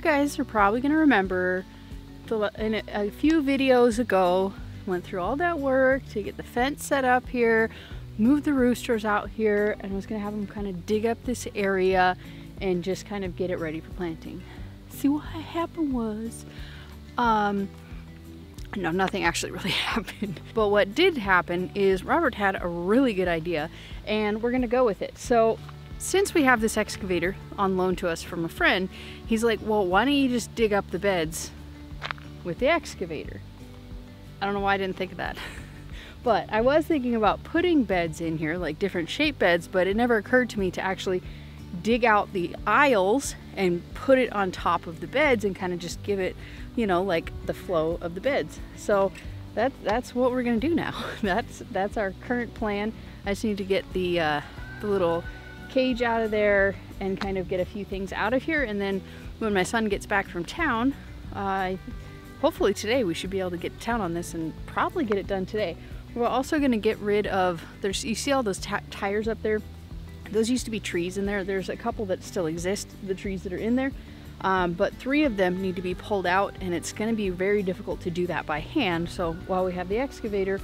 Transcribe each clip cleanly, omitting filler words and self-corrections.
guys are probably going to remember in a few videos ago, went through all that work to get the fence set up here, move the roosters out here, and I was going to have them kind of dig up this area and just kind of get it ready for planting. See, what happened was, no, nothing actually really happened. But what did happen is Robert had a really good idea, and we're going to go with it. So since we have this excavator on loan to us from a friend, he's like, well, why don't you just dig up the beds with the excavator? I don't know why I didn't think of that. But I was thinking about putting beds in here, like different shape beds, but it never occurred to me to actually dig out the aisles and put it on top of the beds and kind of just give it, you know, like the flow of the beds. So that's what we're gonna do now. That's our current plan. I just need to get the little cage out of there and kind of get a few things out of here, and then when my son gets back from town, hopefully today we should be able to get to town on this and probably get it done today. We're also going to get rid of, you see all those tires up there? Those used to be trees in there. There's a couple that still exist, the trees that are in there, but 3 of them need to be pulled out, and it's going to be very difficult to do that by hand. So while we have the excavator,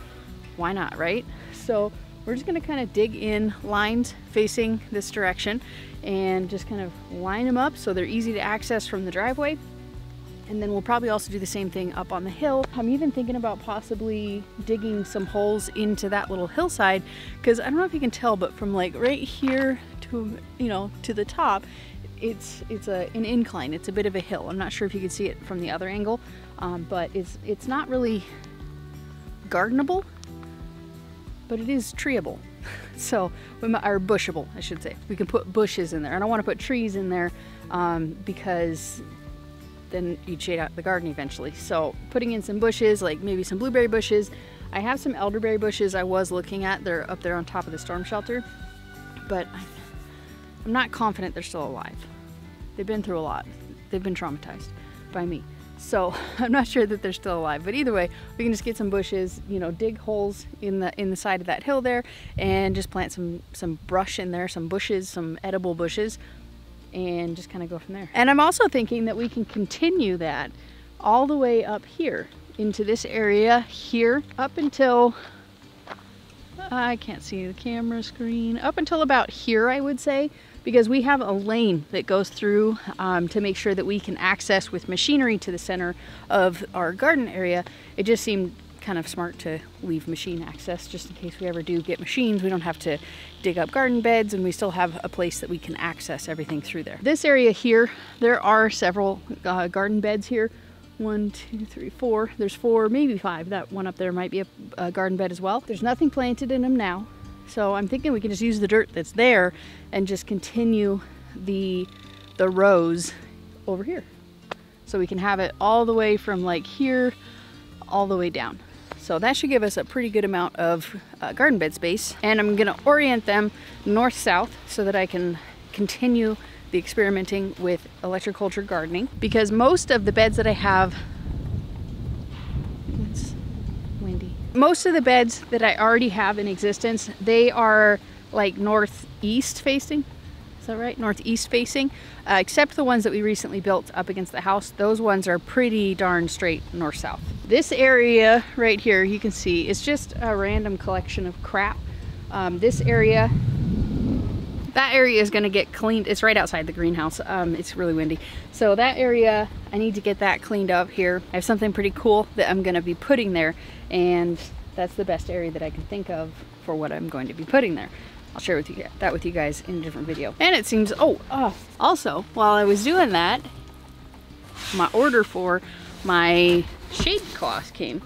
why not, right? So we're just going to kind of dig in lines facing this direction and just kind of line them up so they're easy to access from the driveway. And then we'll probably also do the same thing up on the hill. I'm even thinking about possibly digging some holes into that little hillside, because I don't know if you can tell, but from like right here to, you know, to the top, it's an incline. It's a bit of a hill. I'm not sure if you can see it from the other angle, but it's not really gardenable, but it is treeable. So, or bushable, I should say. We can put bushes in there. I don't want to put trees in there because then you'd shade out the garden eventually. So putting in some bushes, like maybe some blueberry bushes. I have some elderberry bushes I was looking at. They're up there on top of the storm shelter, but I'm not confident they're still alive. They've been through a lot. They've been traumatized by me. So I'm not sure that they're still alive, but either way, we can just get some bushes, you know, dig holes in the side of that hill there and just plant some brush in there, some bushes, some edible bushes, and just kind of go from there. And I'm also thinking that we can continue that all the way up here into this area here up until, I can't see the camera screen, up until about here, I would say, because we have a lane that goes through to make sure that we can access with machinery to the center of our garden area. It just seemed kind of smart to leave machine access just in case we ever do get machines. We don't have to dig up garden beds, and we still have a place that we can access everything through there. This area here, there are several garden beds here. 1, 2, 3, 4. There's 4, maybe 5. That one up there might be a garden bed as well. There's nothing planted in them now, so I'm thinking we can just use the dirt that's there and just continue the rows over here, so we can have it all the way from like here all the way down. So that should give us a pretty good amount of garden bed space. And I'm gonna orient them north-south so that I can continue the experimenting with electroculture gardening, because most of the beds that I have, it's windy. Most of the beds that I already have in existence, they are like northeast facing. Is that right? Northeast facing, except the ones that we recently built up against the house. Those ones are pretty darn straight north-south. This area right here, you can see, is just a random collection of crap. This area, that area is gonna get cleaned. It's right outside the greenhouse. It's really windy. So that area, I need to get that cleaned up here. I have something pretty cool that I'm gonna be putting there, and that's the best area that I can think of for what I'm going to be putting there. I'll share that with you guys in a different video. And it seems, also, while I was doing that, my order for my shade cloth came.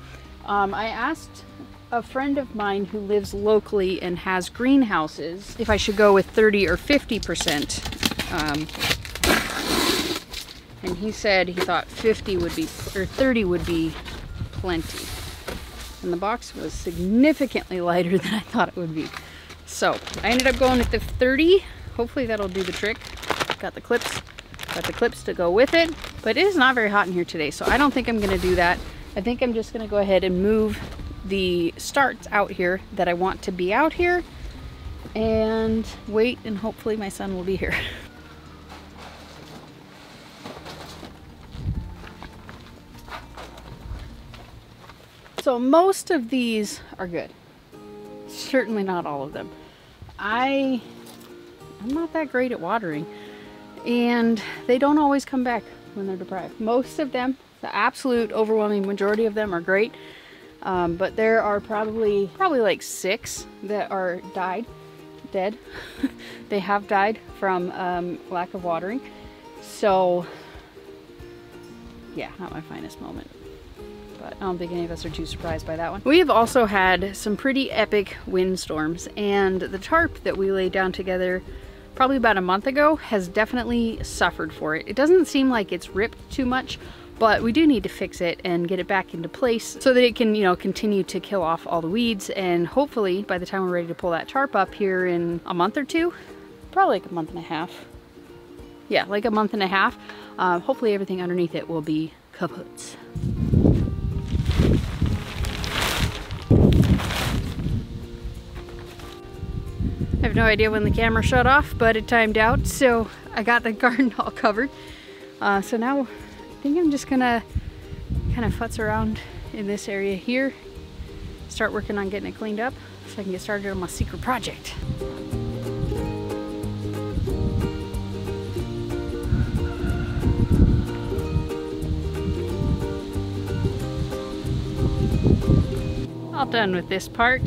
I asked a friend of mine who lives locally and has greenhouses if I should go with 30 or 50%. And he said he thought 50 would be, or 30 would be plenty. And the box was significantly lighter than I thought it would be. So I ended up going with the 30. Hopefully that'll do the trick. Got the clips to go with it, but it is not very hot in here today, so I don't think I'm gonna do that. I think I'm just gonna go ahead and move the starts out here that I want to be out here and wait, and hopefully my son will be here. So most of these are good. Certainly not all of them. I'm not that great at watering, and they don't always come back when they're deprived. Most of them, the absolute overwhelming majority of them, are great, but there are probably like 6 that are dead. They have died from lack of watering. So yeah, not my finest moment, but I don't think any of us are too surprised by that one. We have also had some pretty epic windstorms, and the tarp that we laid down together probably about a month ago has definitely suffered for it. It doesn't seem like it's ripped too much, but we do need to fix it and get it back into place so that it can, you know, continue to kill off all the weeds. And hopefully by the time we're ready to pull that tarp up here in a month or two, probably like a month and a half. Yeah, like a month and a half. Hopefully everything underneath it will be kaput. I have no idea when the camera shut off, but it timed out, so I got the garden all covered. So now I think I'm just gonna kind of futz around in this area here, start working on getting it cleaned up so I can get started on my secret project. All done with this part.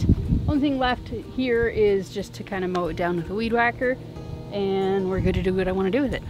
Only thing left here is just to kind of mow it down with a weed whacker, and we're good to do what I want to do with it.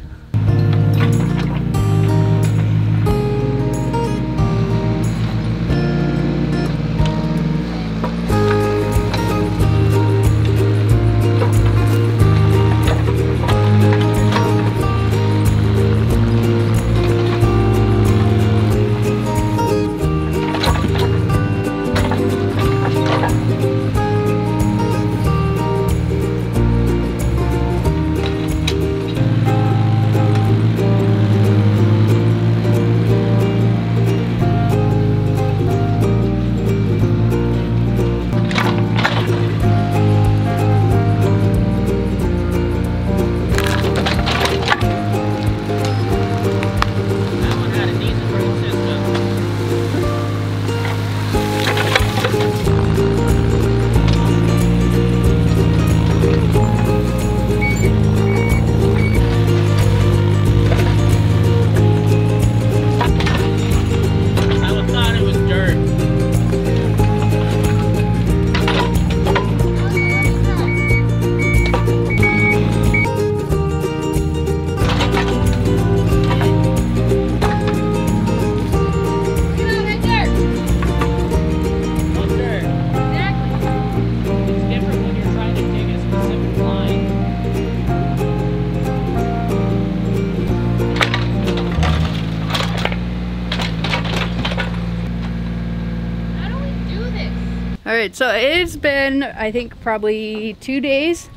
Alright, so it's been, I think, probably 2 days.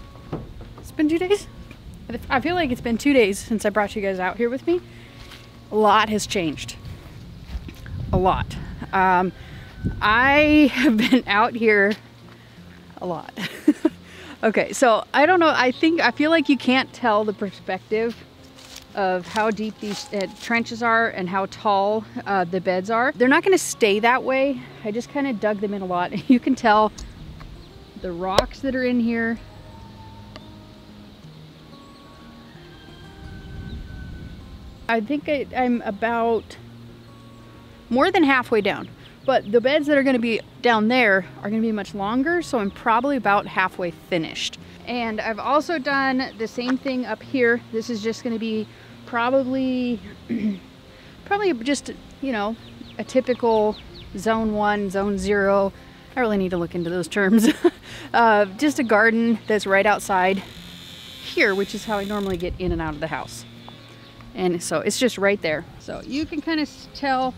It's been 2 days? I feel like it's been 2 days since I brought you guys out here with me. A lot has changed. A lot. I have been out here a lot. Okay, so I don't know, I feel like you can't tell the perspective of how deep these trenches are and how tall the beds are. They're not going to stay that way. I just kind of dug them in a lot. You can tell the rocks that are in here. I think I'm about more than halfway down, but the beds that are going to be down there are going to be much longer, so I'm probably about halfway finished. And I've also done the same thing up here. This is just going to be probably just, you know, a typical zone 1, zone 0. I really need to look into those terms. Just a garden that's right outside here, which is how I normally get in and out of the house. And so it's just right there. So you can kind of tell,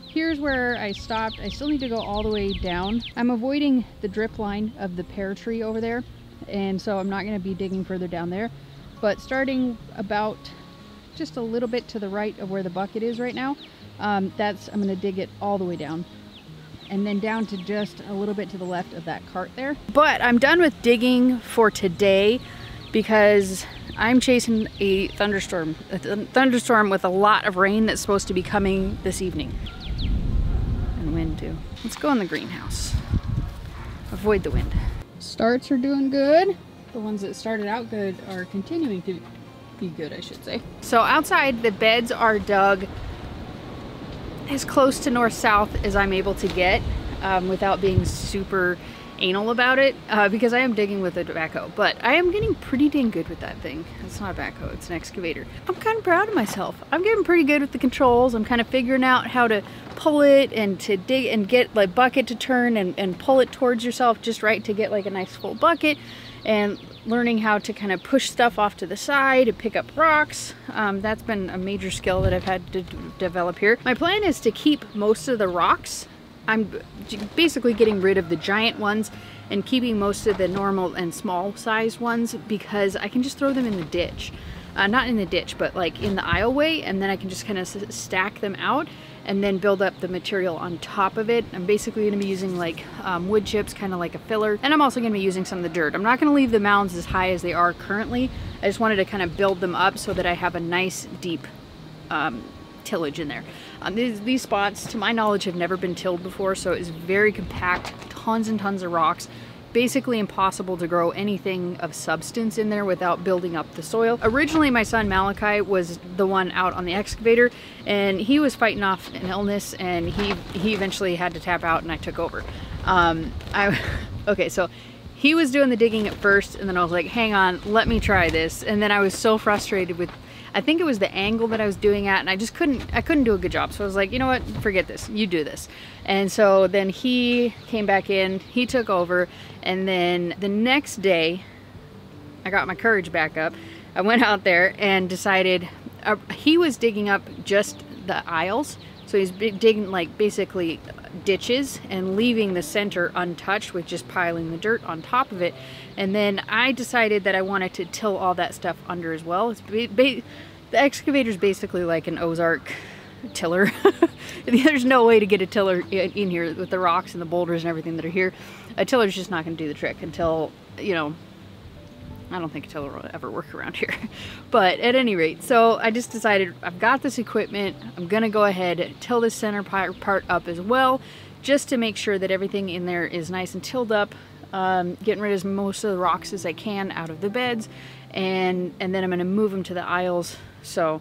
here's where I stopped. I still need to go all the way down. I'm avoiding the drip line of the pear tree over there, and so I'm not going to be digging further down there. But starting about just a little bit to the right of where the bucket is right now, I'm going to dig it all the way down, and then down to just a little bit to the left of that cart there. But I'm done with digging for today because I'm chasing a thunderstorm with a lot of rain that's supposed to be coming this evening. And wind. into. Let's go in the greenhouse. Avoid the wind. Starts are doing good. The ones that started out good are continuing to be good, I should say. So outside, the beds are dug as close to north-south as I'm able to get without being super anal about it, because I am digging with a backhoe, but I am getting pretty dang good with that thing. It's not a backhoe, it's an excavator. I'm kind of proud of myself. I'm getting pretty good with the controls. I'm kind of figuring out how to pull it and to dig and get like bucket to turn and pull it towards yourself just right to get like a nice full bucket, and learning how to kind of push stuff off to the side and pick up rocks. That's been a major skill that I've had to develop here. My plan is to keep most of the rocks. I'm basically getting rid of the giant ones and keeping most of the normal and small sized ones, because I can just throw them in the ditch. Not in the ditch, but like in the aisleway, and then I can just kind of stack them out and then build up the material on top of it. I'm basically going to be using like wood chips, kind of like a filler, and I'm also going to be using some of the dirt. I'm not going to leave the mounds as high as they are currently. I just wanted to kind of build them up so that I have a nice deep tillage in there. These spots, to my knowledge, have never been tilled before, so it's very compact, tons and tons of rocks. Basically impossible to grow anything of substance in there without building up the soil. Originally, my son Malachi was the one out on the excavator, and he was fighting off an illness, and he eventually had to tap out, and I took over. Okay, so he was doing the digging at first, and then I was like, hang on, let me try this. And then I was so frustrated with, I think it was the angle that I was doing at, and I couldn't do a good job. So I was like, you know what, forget this, you do this. And so then he came back in, he took over, and then the next day, I got my courage back up. I went out there and decided, he was digging up just the aisles. So he's digging like basically ditches and leaving the center untouched with just piling the dirt on top of it. And then I decided that I wanted to till all that stuff under as well. It's the excavator is basically like an Ozark tiller. There's no way to get a tiller in here with the rocks and the boulders and everything that are here. A tiller's just not going to do the trick until, you know, I don't think a tiller will ever work around here. But at any rate, so I just decided I've got this equipment. I'm going to go ahead, till this center part up as well, just to make sure that everything in there is nice and tilled up. Getting rid of most of the rocks as I can out of the beds, and then I'm going to move them to the aisles. So I'm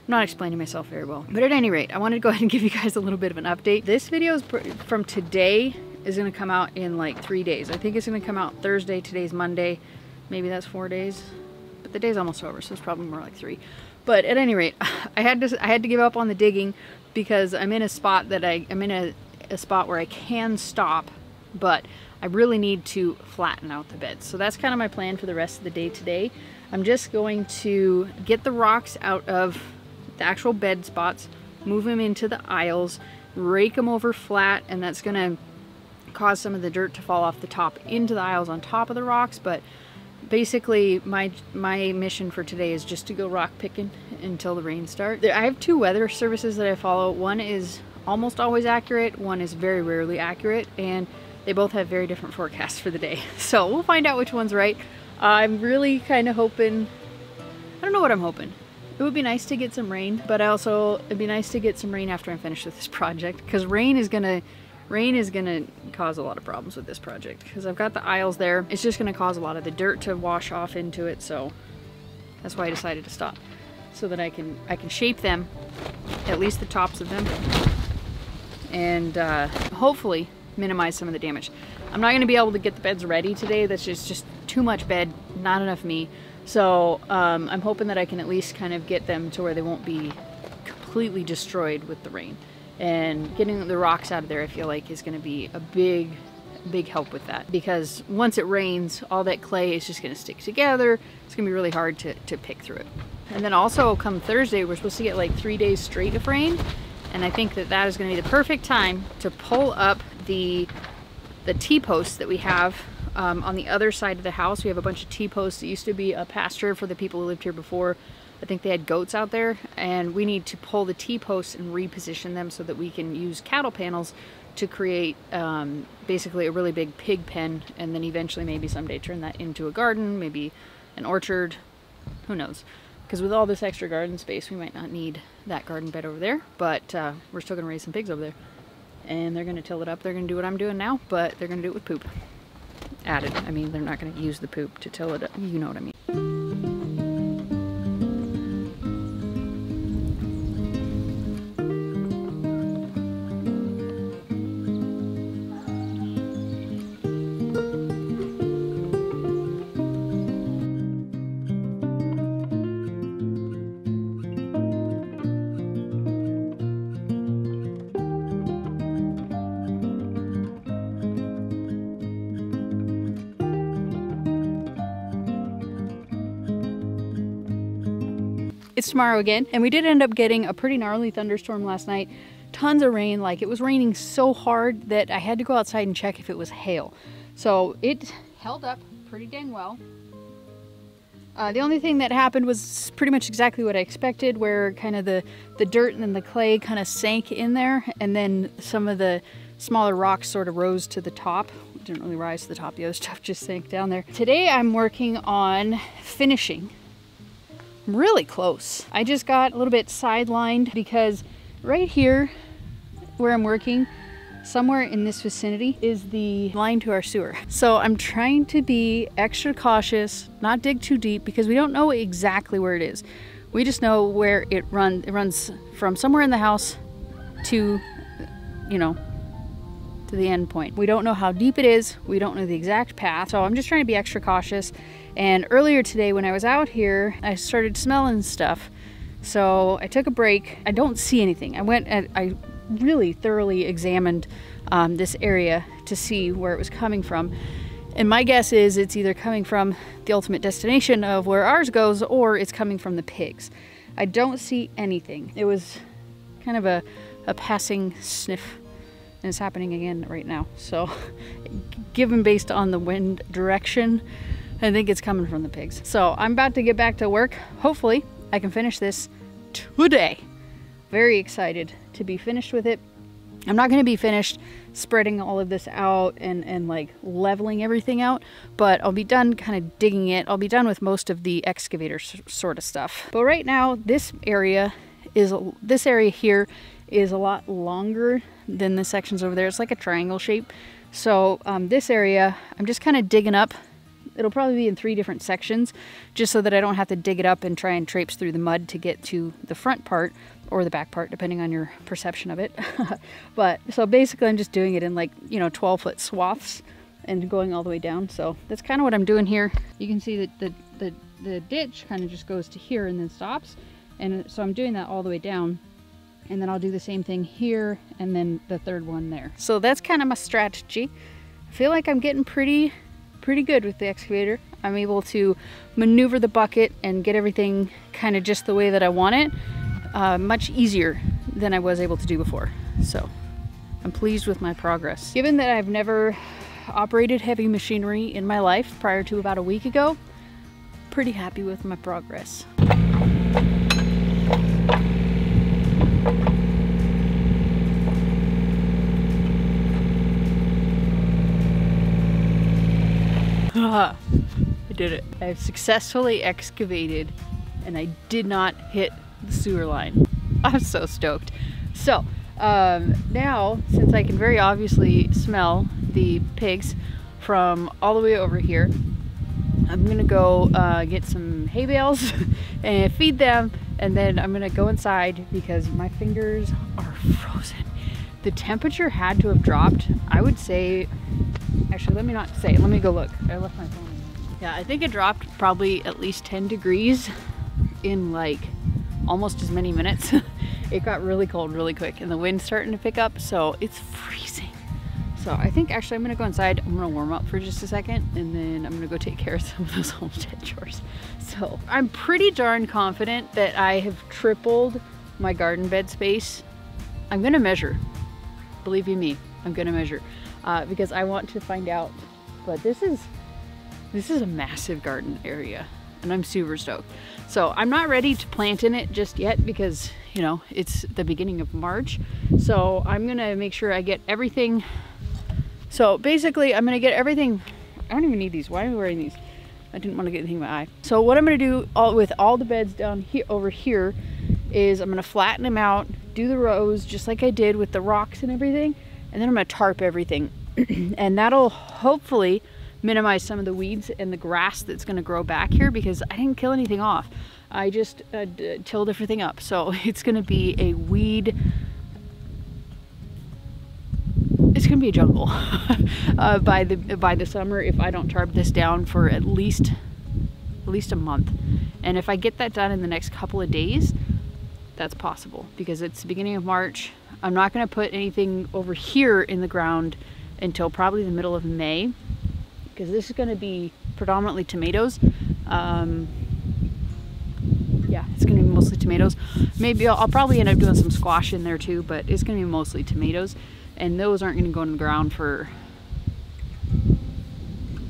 not explaining myself very well, but at any rate, I wanted to go ahead and give you guys a little bit of an update. This video is from today, is going to come out in like 3 days. I think it's going to come out Thursday. Today's Monday. Maybe that's 4 days, but the day's almost over, so it's probably more like 3. But at any rate, I had to give up on the digging because I'm in a spot that I'm in a spot where I can stop, but I really need to flatten out the beds. So that's kind of my plan for the rest of the day today. I'm just going to get the rocks out of the actual bed spots, move them into the aisles, rake them over flat, and that's going to cause some of the dirt to fall off the top into the aisles on top of the rocks. But basically my mission for today is just to go rock picking until the rain starts. I have 2 weather services that I follow. One is almost always accurate, one is very rarely accurate, and they both have very different forecasts for the day. So we'll find out which one's right. I'm really kind of hoping, I don't know what I'm hoping. It would be nice to get some rain, but it'd be nice to get some rain after I'm finished with this project, because rain is gonna cause a lot of problems with this project, because I've got the aisles there. It's just gonna cause a lot of the dirt to wash off into it, so that's why I decided to stop, so that I can shape them, at least the tops of them, and hopefully minimize some of the damage. I'm not gonna be able to get the beds ready today. That's just too much bed, not enough me. So I'm hoping that I can at least kind of get them to where they won't be completely destroyed with the rain. And getting the rocks out of there, I feel like, is going to be a big help with that, because once it rains, all that clay is just going to stick together. It's going to be really hard to pick through it. And then also come Thursday, we're supposed to get like 3 days straight of rain, and I think that is going to be the perfect time to pull up the T-posts that we have on the other side of the house. We have a bunch of T-posts. It used to be a pasture for the people who lived here before. I think they had goats out there, and we need to pull the T-posts and reposition them so that we can use cattle panels to create basically a really big pig pen, and then eventually maybe someday turn that into a garden, maybe an orchard, who knows. Because with all this extra garden space, we might not need that garden bed over there, but we're still going to raise some pigs over there. and they're gonna till it up. They're gonna do what I'm doing now, but they're gonna do it with poop added. I mean, they're not gonna use the poop to till it up. You know what I mean. It's tomorrow again, and we did end up getting a pretty gnarly thunderstorm last night. Tons of rain, like it was raining so hard that I had to go outside and check if it was hail. So it held up pretty dang well. The only thing that happened was pretty much exactly what I expected, where kind of the dirt and then the clay kind of sank in there, and then some of the smaller rocks sort of rose to the top. It didn't really rise to the top, the other stuff just sank down there. Today I'm working on finishing. Really close. I just got a little bit sidelined because right here where I'm working, somewhere in this vicinity, is the line to our sewer. So I'm trying to be extra cautious, not dig too deep, because we don't know exactly where it is. We just know where it runs. It runs from somewhere in the house to, you know, to the end point. We don't know how deep it is. We don't know the exact path. So I'm just trying to be extra cautious. And earlier today when I was out here, I started smelling stuff. So I took a break. I don't see anything. I really thoroughly examined this area to see where it was coming from. And my guess is it's either coming from the ultimate destination of where ours goes, or it's coming from the pigs. I don't see anything. It was kind of a passing sniff, and it's happening again right now. So given based on the wind direction, I think it's coming from the pigs. So I'm about to get back to work. Hopefully I can finish this today. Very excited to be finished with it. I'm not going to be finished spreading all of this out and like leveling everything out, but I'll be done kind of digging it. I'll be done with most of the excavator sort of stuff. But right now this area here is a lot longer than the sections over there. It's like a triangle shape. So this area I'm just kind of digging up. It'll probably be in 3 different sections, just so that I don't have to dig it up and try and traipse through the mud to get to the front part or the back part, depending on your perception of it. But so basically I'm just doing it in like, you know, 12-foot swaths and going all the way down. So that's kind of what I'm doing here. You can see that the ditch kind of just goes to here and then stops. And so I'm doing that all the way down. And then I'll do the same thing here and then the third one there. So that's kind of my strategy. I feel like I'm getting pretty good with the excavator. I'm able to maneuver the bucket and get everything kind of just the way that I want it, much easier than I was able to do before. So I'm pleased with my progress. Given that I've never operated heavy machinery in my life prior to about a week ago, pretty happy with my progress. I did it. I have successfully excavated and I did not hit the sewer line. I'm so stoked. So now, since I can very obviously smell the pigs from all the way over here, I'm gonna go get some hay bales and feed them, and then I'm gonna go inside because my fingers are frozen. The temperature had to have dropped, I would say. Actually, let me not say it. Let me go look. I left my phone. Yeah, I think it dropped probably at least 10 degrees in like almost as many minutes. It got really cold really quick and the wind's starting to pick up, so it's freezing. So I think actually I'm gonna go inside. I'm gonna warm up for just a second and then I'm gonna go take care of some of those homestead chores. So I'm pretty darn confident that I have tripled my garden bed space. I'm gonna measure. Believe you me, I'm gonna measure. Because I want to find out, but this is a massive garden area and I'm super stoked. So I'm not ready to plant in it just yet because, you know, it's the beginning of March. So I'm gonna make sure I get everything. So basically I'm gonna get everything. I don't even need these. Why am I wearing these? I didn't want to get anything in my eye. So what I'm gonna do with all the beds down here over here is I'm gonna flatten them out, do the rows just like I did with the rocks and everything. and then I'm gonna tarp everything. And that'll hopefully minimize some of the weeds and the grass that's gonna grow back here, because I didn't kill anything off. I just tilled everything up. So it's gonna be a weed, it's gonna be a jungle by the summer if I don't tarp this down for at least a month. And if I get that done in the next couple of days, that's possible, because it's the beginning of March. I'm not gonna put anything over here in the ground until probably the middle of May, because this is gonna be predominantly tomatoes. Yeah, it's gonna be mostly tomatoes. Maybe I'll probably end up doing some squash in there too, but it's gonna be mostly tomatoes. And those aren't gonna go in the ground for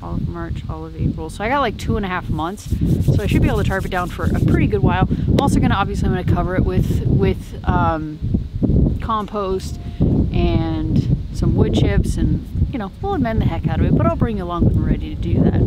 all of March, all of April. So I got like 2.5 months. So I should be able to tarp it down for a pretty good while. I'm also gonna, obviously I'm gonna cover it with compost and some wood chips, and you know, we'll amend the heck out of it, but I'll bring you along when we're ready to do that.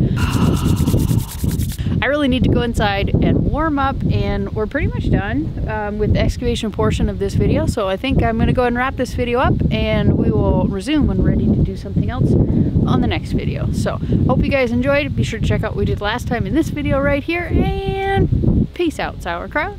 I really need to go inside and warm up, and we're pretty much done with the excavation portion of this video. So I think I'm gonna go ahead and wrap this video up, and we will resume when ready to do something else on the next video. So hope you guys enjoyed. Be sure to check out what we did last time in this video right here, and peace out, sauerkraut.